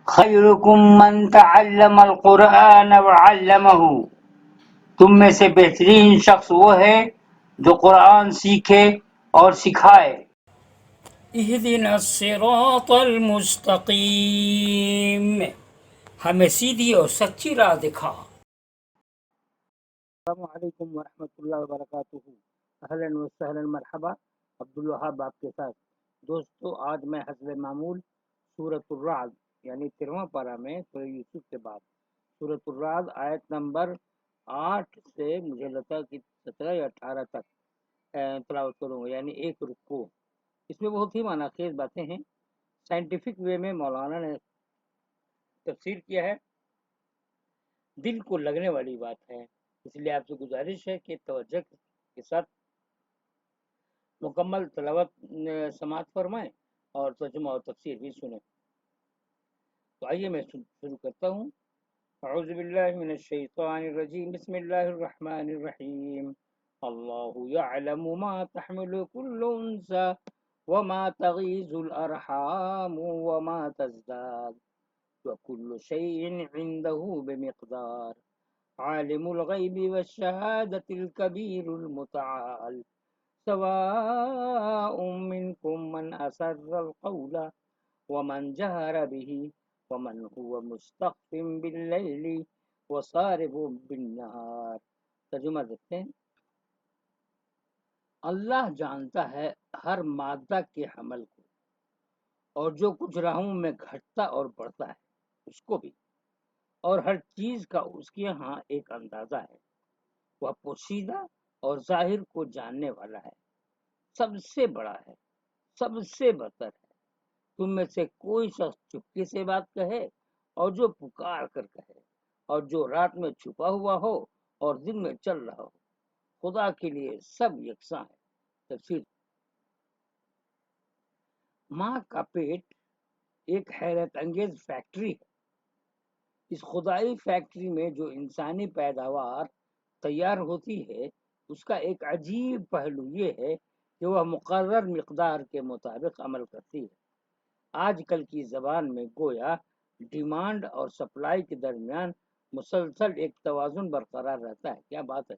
خیرکم من تعلم القرآن وعلمہ، تم میں سے بہترین شخص وہ ہے جو قرآن سیکھے اور سکھائے۔ اہدنا الصراط المستقیم، ہمیں سیدھی اور سچی راہ دکھا۔ السلام علیکم ورحمۃ اللہ وبرکاتہ۔ اہلا وسہلا، مرحبا، عبدالوہاب آپ کے ساتھ۔ دوستو، آج میں حسب معمول سورۃ الرعد یعنی 13واں پارہ میں سورہ یوسف کے بعد سورۃ الرعد آیت نمبر 8 سے مجھے لگتا ہے کہ 17 یا 18 تک تلاوت کروں گا، یعنی ایک رکوع۔ اس میں بہت ہی معنی خیز باتیں ہیں۔ سائنٹیفک وے میں مولانا نے تفسیر کیا ہے، دل کو لگنے والی بات ہے، اس لیے آپ سے گزارش ہے کہ توجہ کے ساتھ مکمل تلاوت سماعت فرمائیں اور ترجمہ اور تفسیر بھی سنیں۔ تو آئیے میں شروع کرتا ہوں۔ اعوذ باللہ من الشیطان الرجیم، بسم اللہ الرحمن الرحیم۔ اللہ یعلم ما تحمل كل انثى وما تغیض الارحام وما تزداد وكل شيء عنده بمقدار عالم الغیب والشہادة الكبیر المتعال سواء منكم من أسر القول ومن جهر به ومن هو مستخف بالليل وصارب بالنهار۔ ترجمہ دیکھتے ہیں۔ اللہ جانتا ہے ہر مادہ کے حمل کو، اور جو کچھ راہوں میں گھٹتا اور بڑھتا ہے اس کو بھی، اور ہر چیز کا اس کے ہاں ایک اندازہ ہے۔ وہ پوشیدہ اور ظاہر کو جاننے والا ہے، سب سے بڑا ہے، سب سے برتر ہے۔ تم میں سے کوئی شخص چپکے سے بات کہے اور جو پکار کر کہے، اور جو رات میں چھپا ہوا ہو اور دن میں چل رہا ہو، خدا کے لیے سب یکساں ہے۔ تفسیر۔ ماں کا پیٹ ایک حیرت انگیز فیکٹری ہے۔ اس خدائی فیکٹری میں جو انسانی پیداوار تیار ہوتی ہے، اس کا ایک عجیب پہلو یہ ہے کہ وہ مقرر مقدار کے مطابق عمل کرتی ہے۔ آج کل کی زبان میں گویا ڈیمانڈ اور سپلائی کے درمیان مسلسل ایک توازن برقرار رہتا ہے۔ کیا بات ہے،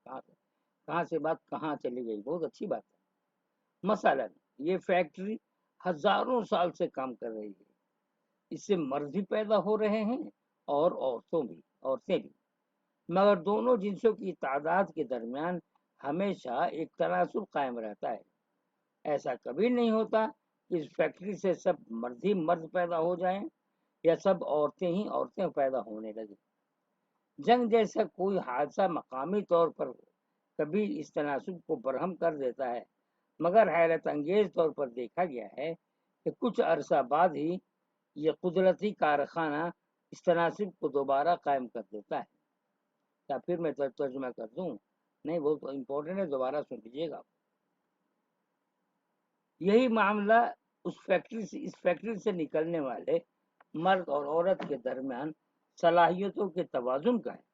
کہاں سے بات کہاں چلی گئی، بہت اچھی بات ہے۔ مثلا یہ فیکٹری ہزاروں سال سے کام کر رہی ہے، اس سے مرد بھی پیدا ہو رہے ہیں اور عورتیں بھی، مگر دونوں جنسوں کی تعداد کے درمیان ہمیشہ ایک تناسب قائم رہتا ہے۔ ایسا کبھی نہیں ہوتا کہ اس فیکٹری سے سب مرد ہی مرد پیدا ہو جائیں یا سب عورتیں ہی عورتیں پیدا ہونے لگیں۔ جنگ جیسا کوئی حادثہ مقامی طور پر کبھی اس تناسب کو برہم کر دیتا ہے، مگر حیرت انگیز طور پر دیکھا گیا ہے کہ کچھ عرصہ بعد ہی یہ قدرتی کارخانہ اس تناسب کو دوبارہ قائم کر دیتا ہے۔ یا پھر میں ترجمہ کر دوں؟ نہیں، بہت امپورٹنٹ ہے، دوبارہ سن لیجیے گا۔ یہی معاملہ اس فیکٹری سے نکلنے والے مرد اور عورت کے درمیان صلاحیتوں کے توازن کا ہے۔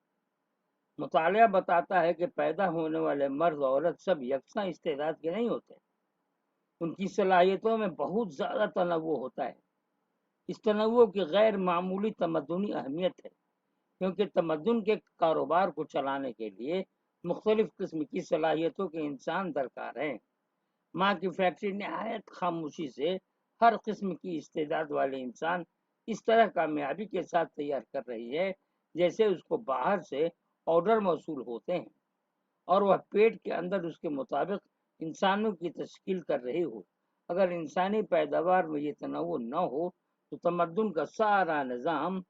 مطالعہ بتاتا ہے کہ پیدا ہونے والے مرد اور عورت سب یکساں استعداد کے نہیں ہوتے، ان کی صلاحیتوں میں بہت زیادہ تنوع ہوتا ہے۔ اس تنوع کی غیر معمولی تمدنی اہمیت ہے، کیونکہ تمدن کے کاروبار کو چلانے کے لیے مختلف قسم کی صلاحیتوں کے انسان درکار ہیں۔ ماں کی فیکٹری نہایت خاموشی سے ہر قسم کی استعداد والے انسان اس طرح کامیابی کے ساتھ تیار کر رہی ہے جیسے اس کو باہر سے آرڈر موصول ہوتے ہیں، اور وہ پیٹ کے اندر اس کے مطابق انسانوں کی تشکیل کر رہی ہو۔ اگر انسانی پیداوار میں یہ تنوع نہ ہو تو تمدن کا سارا نظام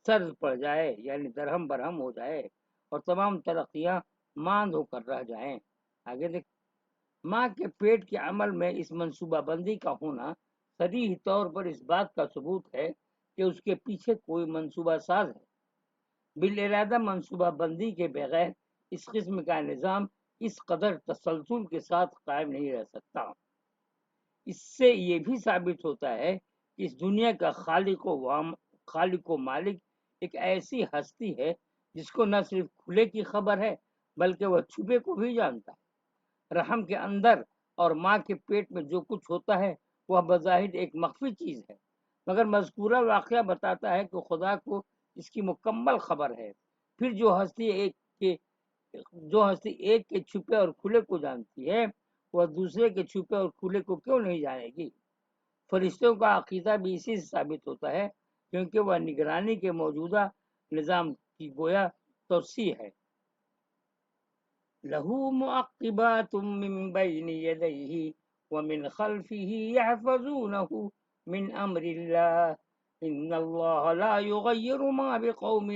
سرد پڑ جائے، یعنی درہم برہم ہو جائے، اور تمام ترقیاں ماند ہو کر رہ جائیں۔ آگے دیکھ، ماں کے پیٹ کے عمل میں اس منصوبہ بندی کا ہونا صریح طور پر اس بات کا ثبوت ہے کہ اس کے پیچھے کوئی منصوبہ ساز ہے۔ بالارادہ منصوبہ بندی کے بغیر اس قسم کا نظام اس قدر تسلسل کے ساتھ قائم نہیں رہ سکتا۔ اس سے یہ بھی ثابت ہوتا ہے کہ اس دنیا کا خالق و مالک ایک ایسی ہستی ہے جس کو نہ صرف کھلے کی خبر ہے بلکہ وہ چھپے کو بھی جانتا ہے۔ رحم کے اندر اور ماں کے پیٹ میں جو کچھ ہوتا ہے وہ بظاہر ایک مخفی چیز ہے، مگر مذکورہ واقعہ بتاتا ہے کہ خدا کو اس کی مکمل خبر ہے۔ پھر جو ہستی ایک کے چھپے اور کھلے کو جانتی ہے وہ دوسرے کے چھپے اور کھلے کو کیوں نہیں جانے گی؟ فرشتوں کا عقیدہ بھی اسی سے ثابت ہوتا ہے، کیونکہ وہ نگرانی کے موجودہ نظام کی گویا توسیع ہے۔ لہو معقبات من بین یدیہ ومن خلفہ یحفظونہ من امر اللہ ان اللہ لا یغیر ما بقوم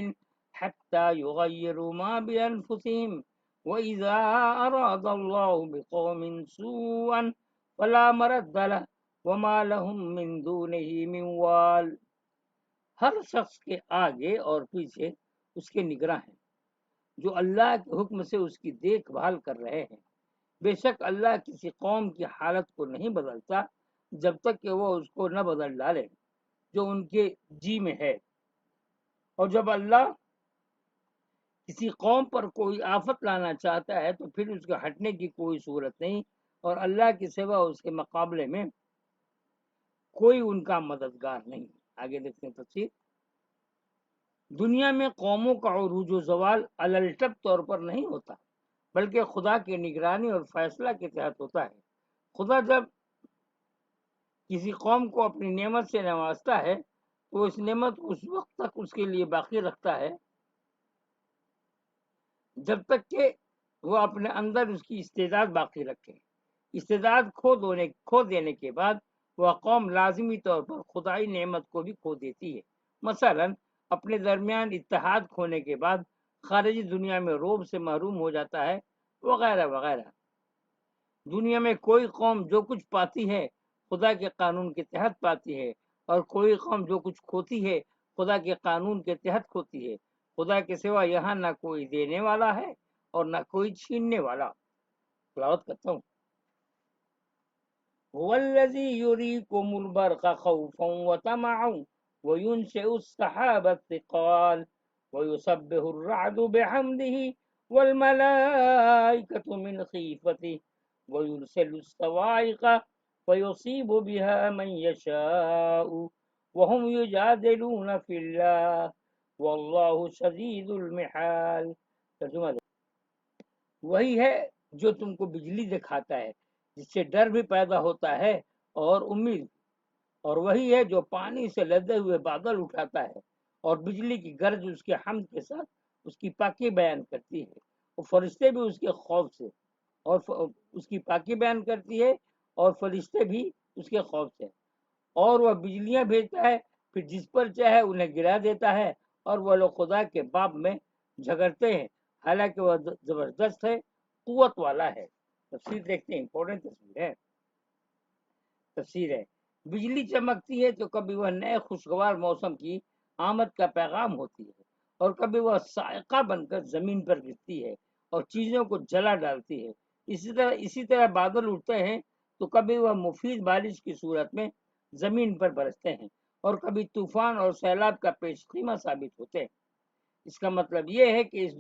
حتی یغیروا ما بانفسہم وَإِذَا أَرَادَ اللَّهُ بِقَوْمٍ سُوءًا فَلَا مَرَدَّ لَهُ وَمَا لَهُم مِّن دُونِهِ مِن وَالٍ۔ ہر شخص کے آگے اور پیچھے اس کے نگراں ہیں جو اللہ کے حکم سے اس کی دیکھ بھال کر رہے ہیں۔ بے شک اللہ کسی قوم کی حالت کو نہیں بدلتا جب تک کہ وہ اس کو نہ بدل ڈالے جو ان کے جی میں ہے، اور جب اللہ کسی قوم پر کوئی آفت لانا چاہتا ہے تو پھر اس کے ہٹنے کی کوئی صورت نہیں، اور اللہ کے سوا اس کے مقابلے میں کوئی ان کا مددگار نہیں۔ آگے دیکھتے ہیں تفسیر۔ دنیا میں قوموں کا عروج و زوال الٹپ طور پر نہیں ہوتا بلکہ خدا کی نگرانی اور فیصلہ کے تحت ہوتا ہے۔ خدا جب کسی قوم کو اپنی نعمت سے نوازتا ہے تو اس نعمت کو اس وقت تک اس کے لیے باقی رکھتا ہے جب تک کہ وہ اپنے اندر اس کی استعداد باقی رکھے۔ استعداد کھو دینے کے بعد وہ قوم لازمی طور پر خدائی نعمت کو بھی کھو دیتی ہے۔ مثلا اپنے درمیان اتحاد کھونے کے بعد خارجی دنیا میں روب سے محروم ہو جاتا ہے، وغیرہ وغیرہ۔ دنیا میں کوئی قوم جو کچھ پاتی ہے خدا کے قانون کے تحت پاتی ہے، اور کوئی قوم جو کچھ کھوتی ہے خدا کے قانون کے تحت کھوتی ہے۔ خدا کے سوا یہاں نہ کوئی دینے والا ہے اور نہ کوئی چھیننے والا۔ تلاوت کرتا ہوں۔ هو الذی یریکم البرق خوفا وطمعا وینشئ السحاب الثقال ویسبح الرعد بحمده والملائکة من خیفته ويرسل الصواعق فيصيب بها من يشاء وهم يجادلون في الله واللہ شدید المحال۔ ترجمہ وہی ہے جو تم کو بجلی دکھاتا ہے جس سے ڈر بھی پیدا ہوتا ہے اور امید، اور وہی ہے جو پانی سے لدے ہوئے بادل اٹھاتا ہے اور بجلی کی گرج اس کے حمد کے ساتھ اس کی پاکی بیان کرتی ہے، اور فرشتے بھی اس کے خوف سے اور اس کی پاکی بیان کرتی ہے اور فرشتے بھی اس کے خوف سے، اور وہ بجلیاں بھیجتا ہے پھر جس پر چاہے انہیں گرا دیتا ہے، اور وہ لوگ خدا کے باب میں جھگڑتے ہیں حالانکہ وہ زبردست ہے، قوت والا ہے۔ تفسیر دیکھتے ہیں، امپورٹنٹ تفسیر ہے۔ بجلی چمکتی ہے تو کبھی وہ نئے خوشگوار موسم کی آمد کا پیغام ہوتی ہے، اور کبھی وہ صاعقہ بن کر زمین پر گرتی ہے اور چیزوں کو جلا ڈالتی ہے۔ اسی طرح بادل اٹھتے ہیں تو کبھی وہ مفید بارش کی صورت میں زمین پر برستے ہیں اور کبھی طوفان اور سیلاب کا پیش خیمہ ثابت ہوتے ہیں۔ اس کا مطلب یہ ہے کہ اس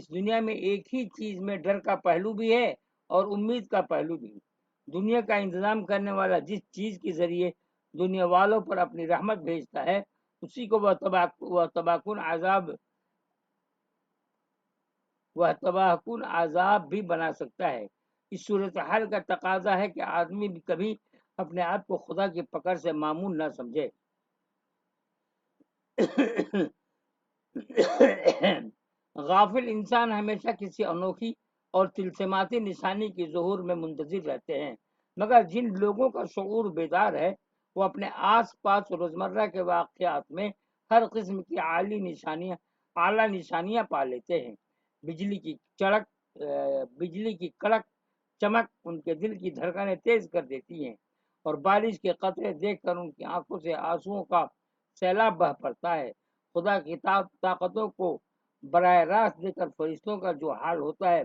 دنیا میں ایک ہی چیز میں ڈر کا پہلو بھی ہے اور امید کا پہلو بھی۔ دنیا کا انتظام کرنے والا جس چیز کے ذریعے دنیا والوں پر اپنی رحمت بھیجتا ہے اسی کو وہ تباہ کن عذاب بھی بنا سکتا ہے۔ اس صورتحال کا تقاضا ہے کہ آدمی بھی کبھی اپنے آپ کو خدا کی پکڑ سے معمول نہ سمجھے۔ غافل انسان ہمیشہ کسی انوکھی اور تلسماتی نشانی کی ظہور میں منتظر رہتے ہیں، مگر جن لوگوں کا شعور بیدار ہے وہ اپنے آس پاس روزمرہ کے واقعات میں ہر قسم کی اعلیٰ نشانیاں پا لیتے ہیں۔ بجلی کی کڑک چمک ان کے دل کی دھڑکنیں تیز کر دیتی ہیں، اور بارش کے قطرے دیکھ کر ان کی آنکھوں سے آنسوؤں کا سیلاب بہہ پڑتا ہے۔ خدا کی طاقتوں کو براہ راست دے کر فرشتوں کا جو حال ہوتا ہے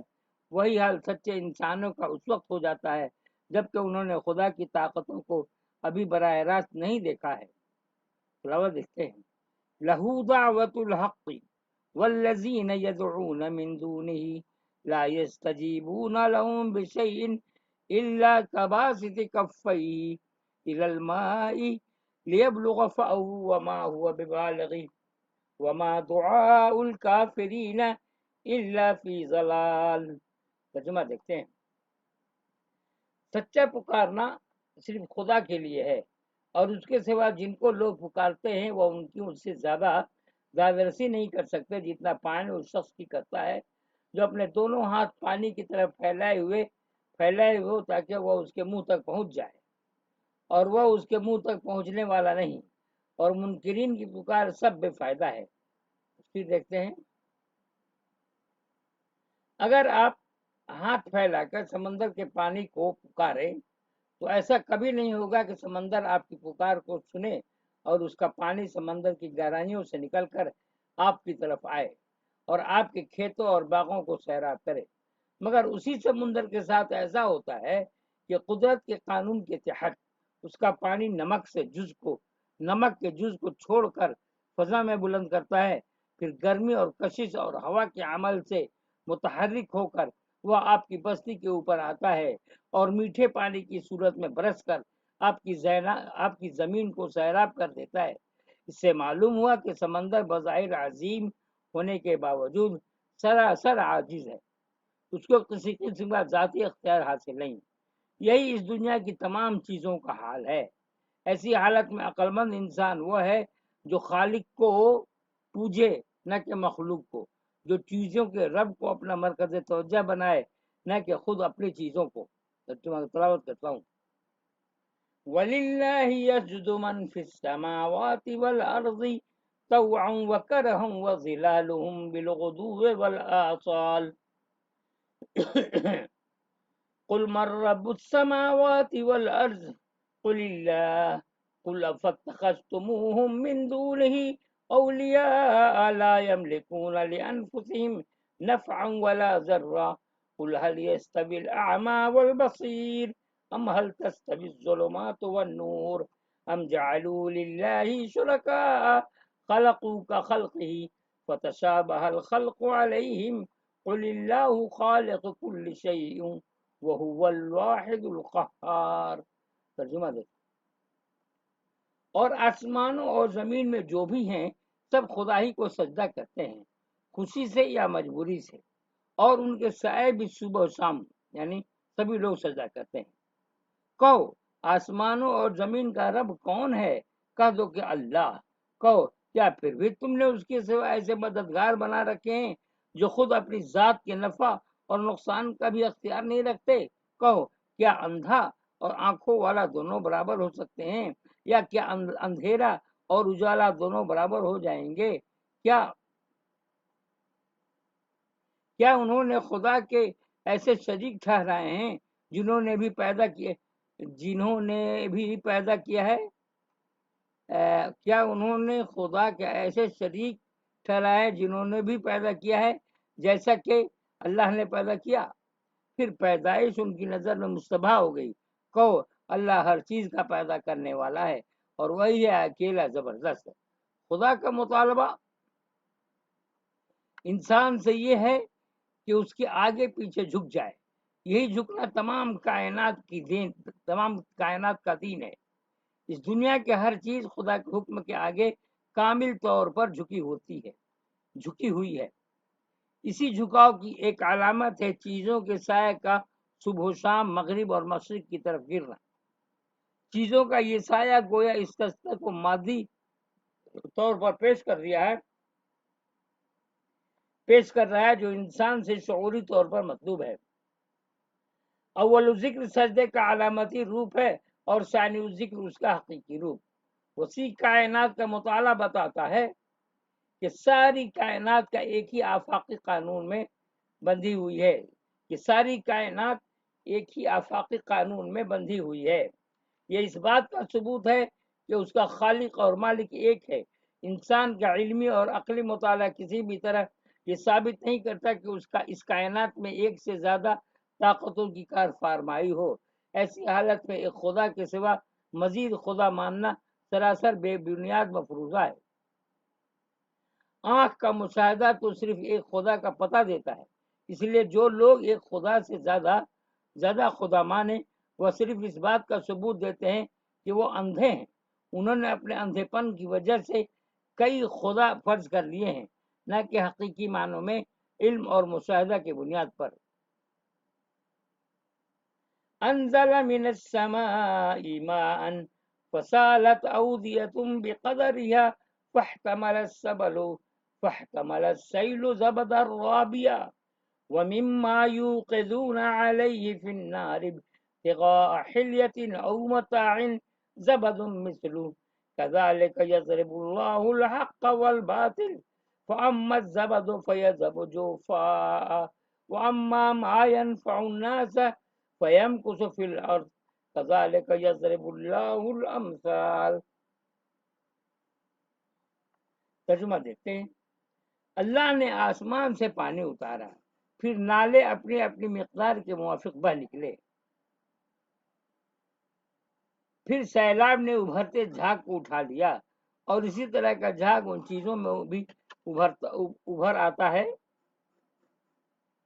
وہی حال سچے انسانوں کا اس وقت ہو جاتا ہے جبکہ انہوں نے خدا کی طاقتوں کو ابھی براہ راست نہیں دیکھا ہے۔ تلاوت دیکھتے ہیں۔ لہو دعوت الحق والذین یدعون من دونہ لا یستجیبون لهم بشیء الا کباسط کفیہ إلى الماء ليبلغ فأه وما هو ببالغه وما دعاء الكافرين إلا في ضلال۔ ترجمہ دیکھتے ہیں، سچا پکارنا صرف خدا کے لیے ہے، اور اس کے سوا جن کو لوگ پکارتے ہیں وہ ان کی اس سے زیادہ دادرسی نہیں کر سکتے جتنا پانی اس شخص کی کرتا ہے جو اپنے دونوں ہاتھ پانی کی طرف پھیلائے ہوئے ہو تاکہ وہ اس کے منہ تک پہنچ جائے، اور وہ اس کے منہ تک پہنچنے والا نہیں، اور منکرین کی پکار سب بے فائدہ ہے۔ پھر دیکھتے ہیں، اگر آپ ہاتھ پھیلا کر سمندر کے پانی کو پکارے تو ایسا کبھی نہیں ہوگا کہ سمندر آپ کی پکار کو سنے اور اس کا پانی سمندر کی گہرائیوں سے نکل کر آپ کی طرف آئے اور آپ کے کھیتوں اور باغوں کو سیراب کرے، مگر اسی سمندر کے ساتھ ایسا ہوتا ہے کہ قدرت کے قانون کے تحت اس کا پانی نمک کے جز کو چھوڑ کر فضا میں بلند کرتا ہے، پھر گرمی اور کشش اور ہوا کے عمل سے متحرک ہو کر وہ آپ کی بستی کے اوپر آتا ہے اور میٹھے پانی کی صورت میں برس کر آپ کی زمین کو سیراب کر دیتا ہے۔ اس سے معلوم ہوا کہ سمندر بظاہر عظیم ہونے کے باوجود سراسر عاجز ہے، اس کو کسی قسم کا ذاتی اختیار حاصل نہیں۔ یہی اس دنیا کی تمام چیزوں کا حال ہے۔ ایسی حالت میں عقل مند انسان وہ ہے جو خالق کو پوجے نہ کہ مخلوق کو، جو چیزوں کے رب کو اپنا مرکز توجہ بنائے نہ کہ خود اپنی چیزوں کو۔ تلاوت کرتا ہوں، وَلِلَّهِ يَسْجُدُ مَنْ فِي السَّمَاوَاتِ وَالْأَرْضِ طَوْعًا وَكَرْهًا وَظِلَالُهُمْ بِالْغُدُوِّ وَالْآصَالِ قُلْ مَنْ رَبُّ السَّمَاوَاتِ وَالْأَرْضِ قُلِ اللَّهُ قُلْ أَفَاتَّخَذْتُمُوهُمْ مِنْ دُونِهِ أَوْلِيَاءَ لَا يَمْلِكُونَ لِأَنفُسِهِمْ نَفْعًا وَلَا ضَرًّا قُلْ هَلْ يَسْتَوِي الْأَعْمَى وَالْبَصِيرُ أَمْ هَلْ تَسْتَوِي الظُّلُمَاتُ وَالنُّورُ أَمْ جَعَلُوا لِلَّهِ شُرَكَاءَ خَلَقُوا كَخَلْقِهِ فَتَشَابَهَ الْخَلْقُ عَلَيْهِمْ قُلِ اللَّهُ خَالِقُ كُلِّ شَيْءٍ وَهُوَ الْوَاحِدُ الْقَهَّارُ۔ ترجمہ دے، اور آسمانوں اور زمین میں جو بھی ہیں سب خدا ہی کو سجدہ کرتے ہیں، خوشی سے یا مجبوری سے، اور ان کے سائے بھی صبح و شام یعنی سبھی لوگ سجدہ کرتے ہیں۔ کہو آسمانوں اور زمین کا رب کون ہے؟ کہہ دو کہ اللہ۔ کہو کیا پھر بھی تم نے اس کے سوا ایسے مددگار بنا رکھے ہیں جو خود اپنی ذات کے نفع اور نقصان کا بھی اختیار نہیں رکھتے؟ کہو کیا اندھا اور آنکھوں والا دونوں برابر ہو سکتے ہیں، یا کیا اندھیرا اور اجالا دونوں برابر ہو جائیں گے؟ کیا انہوں نے خدا کے ایسے شریک ٹھہرائے ہیں جنہوں نے بھی پیدا کیا ہے؟ کیا انہوں نے خدا کے ایسے شریک ٹھہرائے جنہوں نے بھی پیدا کیا ہے جیسا کہ اللہ نے پیدا کیا؟ پھر پیدائش ان کی نظر میں مشتبہ ہو گئی۔ کہو اللہ ہر چیز کا پیدا کرنے والا ہے اور وہی ہے اکیلا زبردست۔ خدا کا مطالبہ انسان سے یہ ہے کہ اس کے آگے پیچھے جھک جائے۔ یہی جھکنا تمام کائنات کا دین ہے۔ اس دنیا کے ہر چیز خدا کے حکم کے آگے کامل طور پر جھکی ہوئی ہے۔ اسی جھکاؤ کی ایک علامت ہے چیزوں کے سائے کا صبح و شام مغرب اور مشرق کی طرف گرنا۔ چیزوں کا یہ سایہ گویا اس تسلط کو مادی طور پر پیش کر رہا ہے جو انسان سے شعوری طور پر مطلوب ہے۔ اول ذکر سجدے کا علامتی روپ ہے اور ثانی ذکر اس کا حقیقی روپ۔ وسیع کائنات کا مطالعہ بتاتا ہے کہ ساری کائنات کا ایک ہی آفاقی قانون میں بندھی ہوئی ہے۔ یہ اس بات کا ثبوت ہے کہ اس کا خالق اور مالک ایک ہے۔ انسان کا علمی اور عقلی مطالعہ کسی بھی طرح یہ ثابت نہیں کرتا کہ اس کائنات میں ایک سے زیادہ طاقتوں کی کار فرمائی ہو۔ ایسی حالت میں ایک خدا کے سوا مزید خدا ماننا سراسر بے بنیاد مفروضہ ہے۔ آنکھ کا مشاہدہ تو صرف ایک خدا کا پتہ دیتا ہے، اس لیے جو لوگ ایک خدا سے زیادہ خدا مانے وہ صرف اس بات کا ثبوت دیتے ہیں کہ وہ اندھے ہیں، انہوں نے اپنے اندھےپن کی وجہ سے کئی خدا فرض کر لیے ہیں، نہ کہ حقیقی معنوں میں علم اور مشاہدہ کی بنیاد پر۔ انزل من السماء ماء فسالت اودية بقدرها فاحتمل السيل زبدا رابيا ومما يوقدون عليه في النار ابتغاء حلية أو متاع زبد مثله كذلك يضرب الله الحق والباطل فأما الزبد فيذهب جوفاء وأما ما ينفع الناس فيمكث في الأرض كذلك يضرب الله الأمثال۔ ترجمہ دیکھتے ہیں۔ اللہ نے آسمان سے پانی اتارا، پھر نالے اپنی اپنی مقدار کے موافق بہہ نکلے، پھر سیلاب نے ابھرتے جھاگ کو اٹھا لیا، اور اسی طرح کا جھاگ ان چیزوں میں بھی ابھر آتا ہے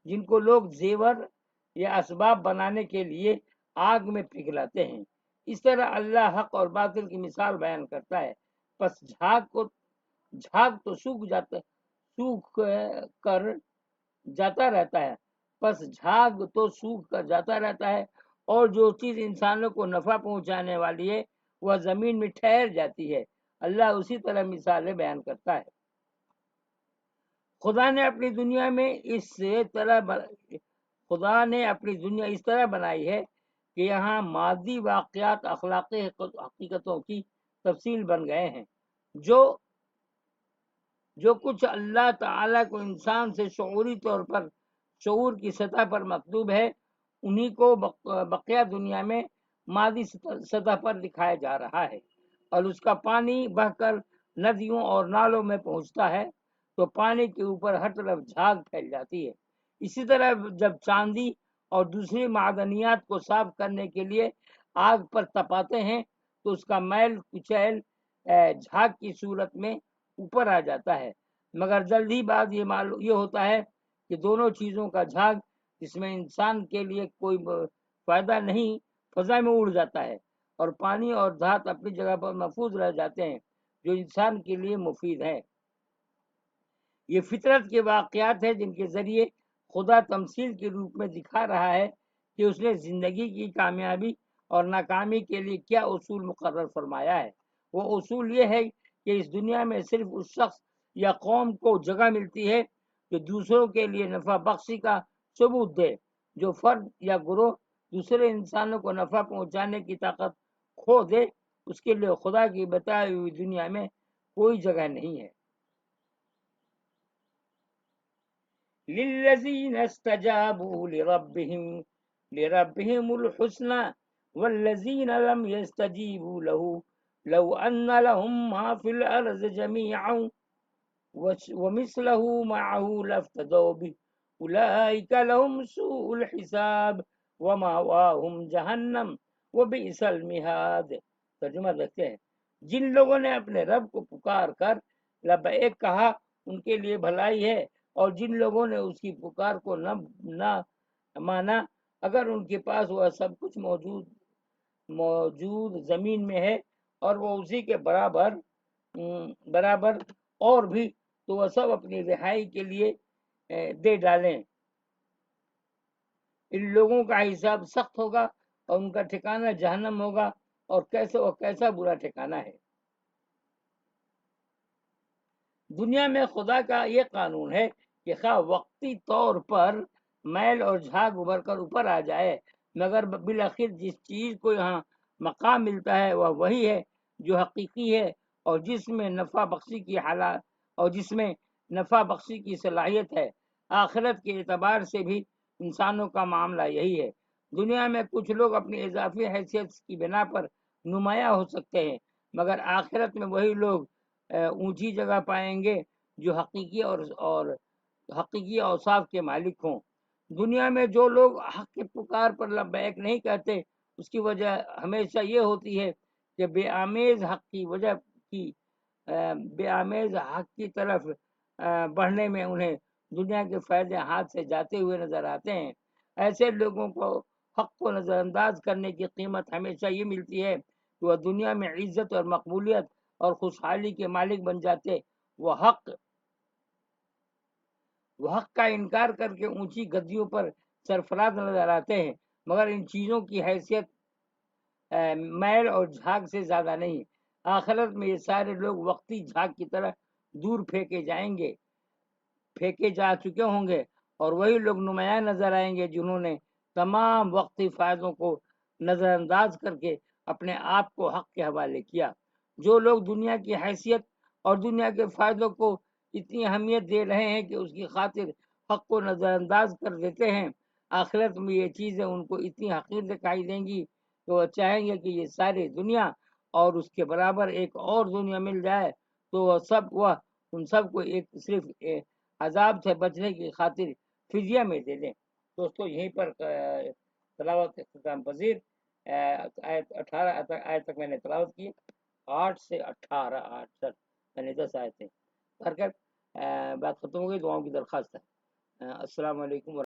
جن کو لوگ زیور یا اسباب بنانے کے لیے آگ میں پگھلاتے ہیں۔ اس طرح اللہ حق اور باطل کی مثال بیان کرتا ہے۔ پس جھاگ تو سوکھ کر جاتا رہتا ہے، اور جو چیز انسانوں کو نفع پہنچانے والی ہے وہ زمین میں ٹھہر جاتی ہے۔ اللہ اسی طرح مثالیں بیان کرتا ہے۔ خدا نے اپنی دنیا اس طرح بنائی ہے کہ یہاں مادی واقعات اخلاقی حقیقتوں کی تفصیل بن گئے ہیں۔ جو کچھ اللہ تعالیٰ کو انسان سے شعوری طور پر شعور کی سطح پر مطلوب ہے، انہی کو بقیہ دنیا میں مادی سطح پر دکھایا جا رہا ہے، اور اس کا پانی بہہ کر ندیوں اور نالوں میں پہنچتا ہے تو پانی کے اوپر ہر طرف جھاگ پھیل جاتی ہے۔ اسی طرح جب چاندی اور دوسری معدنیات کو صاف کرنے کے لیے آگ پر تپاتے ہیں تو اس کا میل کچیل جھاگ کی صورت میں اوپر آ جاتا ہے، مگر جلد ہی بعد یہ ہوتا ہے کہ دونوں چیزوں کا جھاگ، جس میں انسان کے لیے کوئی فائدہ نہیں، فضا میں اڑ جاتا ہے، اور پانی اور دھات اپنی جگہ پر محفوظ رہ جاتے ہیں جو انسان کے لیے مفید ہے۔ یہ فطرت کے واقعات ہیں جن کے ذریعے خدا تمثیل کے روپ میں دکھا رہا ہے کہ اس نے زندگی کی کامیابی اور ناکامی کے لیے کیا اصول مقرر فرمایا ہے۔ وہ اصول یہ ہے کہ اس دنیا میں صرف اس شخص یا قوم کو جگہ ملتی ہے جو دوسروں کے لیے نفع بخشی کا ثبوت دے۔ جو فرد یا گروہ دوسرے انسانوں کو نفع پہنچانے کی طاقت کھو دے، اس کے لیے خدا کی بتائی ہوئی دنیا میں کوئی جگہ نہیں ہے۔ للذین استجابوا لربهم الحسنى والذین لم يستجیبوا له لو ان لهم ما في الارض جميعا ومثله معه لافتدوا به اولئک لهم سوء الحساب ومأواهم جہنم وبئس المہاد۔ ترجمہ دیکھتے ہیں۔ جن لوگوں نے اپنے رب کو پکار کر لبیک کہا، ان کے لیے بھلائی ہے، اور جن لوگوں نے اس کی پکار کو نہ مانا، اگر ان کے پاس وہ سب کچھ موجود زمین میں ہے اور وہ اسی کے برابر اور بھی، تو وہ سب اپنی رہائی کے لیے دے ڈالیں۔ ان لوگوں کا حساب سخت ہوگا اور ان کا ٹھکانہ جہنم ہوگا، اور کیسا برا ٹھکانہ ہے۔ دنیا میں خدا کا یہ قانون ہے کہ خواہ وقتی طور پر میل اور جھاگ ابھر کر اوپر آ جائے، مگر بالآخر جس چیز کو یہاں مقام ملتا ہے وہ وہی ہے جو حقیقی ہے، اور جس میں نفع بخشی کی صلاحیت ہے۔ آخرت کے اعتبار سے بھی انسانوں کا معاملہ یہی ہے۔ دنیا میں کچھ لوگ اپنی اضافی حیثیت کی بنا پر نمایاں ہو سکتے ہیں، مگر آخرت میں وہی لوگ اونچی جگہ پائیں گے جو حقیقی اوصاف کے مالک ہوں۔ دنیا میں جو لوگ حق کی پکار پر لبیک نہیں کہتے، اس کی وجہ ہمیشہ یہ ہوتی ہے کہ بے آمیز حق کی طرف بڑھنے میں انہیں دنیا کے فائدے ہاتھ سے جاتے ہوئے نظر آتے ہیں۔ ایسے لوگوں کو حق کو نظر انداز کرنے کی قیمت ہمیشہ یہ ملتی ہے کہ وہ دنیا میں عزت اور مقبولیت اور خوشحالی کے مالک بن جاتے، وہ حق کا انکار کر کے اونچی گدیوں پر سرفراز نظر آتے ہیں، مگر ان چیزوں کی حیثیت میل اور جھاگ سے زیادہ نہیں۔ آخرت میں یہ سارے لوگ وقتی جھاگ کی طرح دور پھینکے جا چکے ہوں گے، اور وہی لوگ نمایاں نظر آئیں گے جنہوں نے تمام وقتی فائدوں کو نظر انداز کر کے اپنے آپ کو حق کے حوالے کیا۔ جو لوگ دنیا کی حیثیت اور دنیا کے فائدوں کو اتنی اہمیت دے رہے ہیں کہ اس کی خاطر حق کو نظر انداز کر دیتے ہیں، آخرت میں یہ چیزیں ان کو اتنی حقیر دکھائی دیں گی کہ وہ چاہیں گے کہ یہ ساری دنیا اور اس کے برابر ایک اور دنیا مل جائے تو وہ ان سب کو صرف عذاب سے بچنے کی خاطر فدیہ میں دے دیں۔ دوستو یہیں پر تلاوت اختتام پذیر، آیت 18 آیت تک میں نے تلاوت کی، 8 سے 18 8 تک میں نے 10 آیتیں پڑھ کر بات ختم ہو گئی۔ دعاؤں کی درخواست ہے۔ السلام علیکم